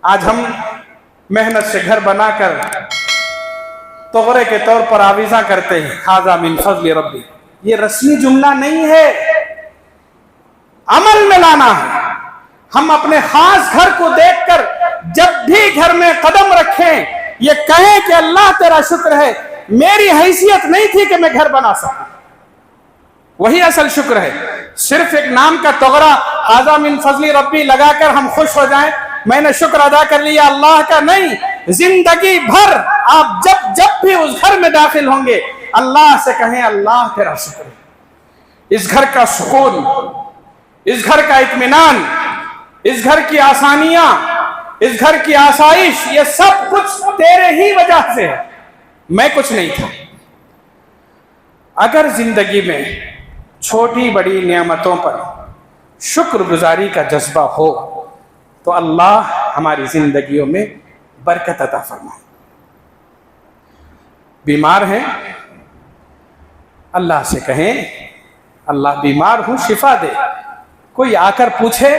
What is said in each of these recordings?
आज हम मेहनत से घर बनाकर तोहरे के तौर पर आवीज़ा करते हैं, हाज़ा मिन फज़्ल रब्बी। ये रस्मी जुमला नहीं है, अमल में लाना है। हम अपने खास घर को देखकर जब भी घर में कदम रखें, ये कहें कि अल्लाह तेरा शुक्र है, मेरी हैसियत नहीं थी कि मैं घर बना सकूं। वही असल शुक्र है। सिर्फ एक नाम का तोहरा हाज़ा मिन फज़्ल रब्बी लगाकर हम खुश हो जाएं, मैंने शुक्र अदा कर लिया अल्लाह का, नहीं। जिंदगी भर आप जब जब भी उस घर में दाखिल होंगे, अल्लाह से कहें अल्लाह तेरा शुक्र है। इस घर का सुकून, इस घर का इत्मीनान, इस घर की आसानियां, इस घर की आसाइश, ये सब कुछ तेरे ही वजह से है, मैं कुछ नहीं था। अगर जिंदगी में छोटी बड़ी नियामतों पर शुक्रगुजारी का जज्बा हो तो अल्लाह हमारी जिंदगियों में बरकत अता फरमाए। बीमार हैं, अल्लाह से कहें अल्लाह बीमार हूं शिफा दे। कोई आकर पूछे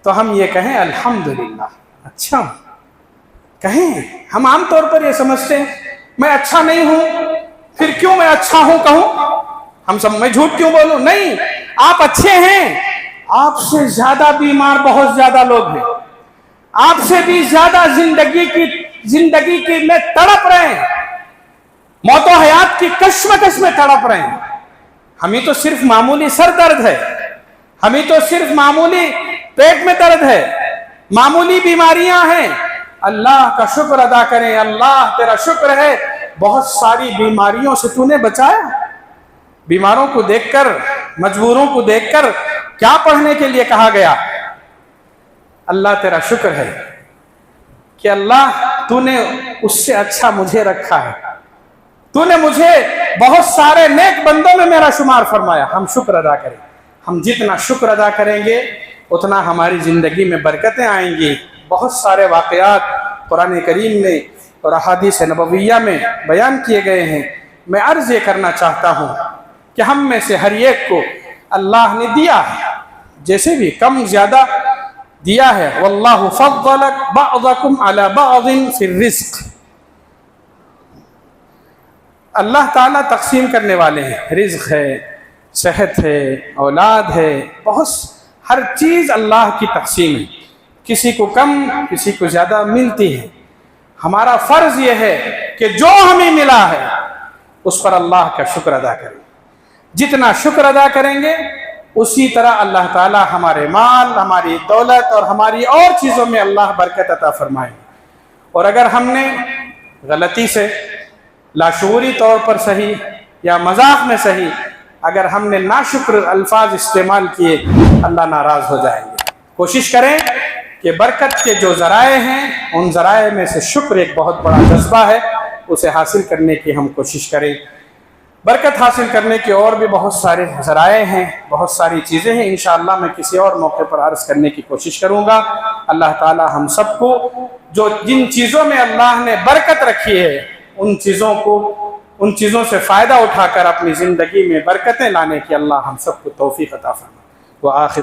तो हम ये कहें अल्हम्दुलिल्लाह, अच्छा कहें। हम आमतौर पर ये समझते हैं मैं अच्छा नहीं हूं, फिर क्यों मैं अच्छा हूं कहूं, हम सब मैं झूठ क्यों बोलूं। नहीं, आप अच्छे हैं, आपसे ज्यादा बीमार बहुत ज्यादा लोग हैं, आपसे भी ज्यादा जिंदगी की में तड़प रहे हैं, मौतो हयात की कश्मकश में तड़प रहे हैं। हमें तो सिर्फ मामूली सर दर्द है, हमें तो सिर्फ मामूली पेट में दर्द है, मामूली बीमारियां हैं। अल्लाह का शुक्र अदा करें, अल्लाह तेरा शुक्र है बहुत सारी बीमारियों से तूने बचाया। बीमारों को देखकर, मजबूरों को देखकर क्या पढ़ने के लिए कहा गया? अल्लाह तेरा शुक्र है कि अल्लाह तूने उससे अच्छा मुझे रखा है, तूने मुझे बहुत सारे नेक बंदों में मेरा शुमार फरमाया। हम शुक्र अदा करें। हम जितना शुक्र अदा करेंगे उतना हमारी जिंदगी में बरकतें आएंगी। बहुत सारे वाक़यात कुरान करीम में और अहादीस नबविया में बयान किए गए हैं। मैं अर्ज़ ये करना चाहता हूँ कि हम में से हर एक को अल्लाह ने दिया है, जैसे भी कम ज़्यादा दिया है। वल्लाहु फद्दलक बअदकुम अला बअदिन फिर रिज़्क़। अल्लाह ताला तकसीम करने वाले हैं। रिज़्क़ है, सेहत है, औलाद है, बहुत हर चीज़ अल्लाह की तकसीम है। किसी को कम, किसी को ज़्यादा मिलती है। हमारा फ़र्ज़ ये है कि जो हमें मिला है उस पर अल्लाह का शुक्र अदा करें। जितना शुक्र अदा करेंगे उसी तरह अल्लाह ताला हमारे माल, हमारी दौलत और हमारी और चीज़ों में अल्लाह बरकत अता फरमाएंगे। और अगर हमने गलती से, लाशूरी तौर पर सही या मजाक में सही, अगर हमने नाशुक्र अल्फाज इस्तेमाल किए, अल्लाह नाराज़ हो जाएंगे। कोशिश करें कि बरकत के जो ज़राए हैं उन ज़राए में से शुक्र एक बहुत बड़ा जज्बा है, उसे हासिल करने की हम कोशिश करें। बरकत हासिल करने के और भी बहुत सारे ज़राए हैं, बहुत सारी चीज़ें हैं। इंशाअल्लाह मैं किसी और मौके पर अर्ज़ करने की कोशिश करूँगा। अल्लाह ताला हम सबको जो जिन चीज़ों में अल्लाह ने बरकत रखी है उन चीज़ों से फ़ायदा उठाकर अपनी ज़िंदगी में बरकतें लाने की अल्लाह हम सबको तौफ़ीक़ अता फरमाए। व आखिर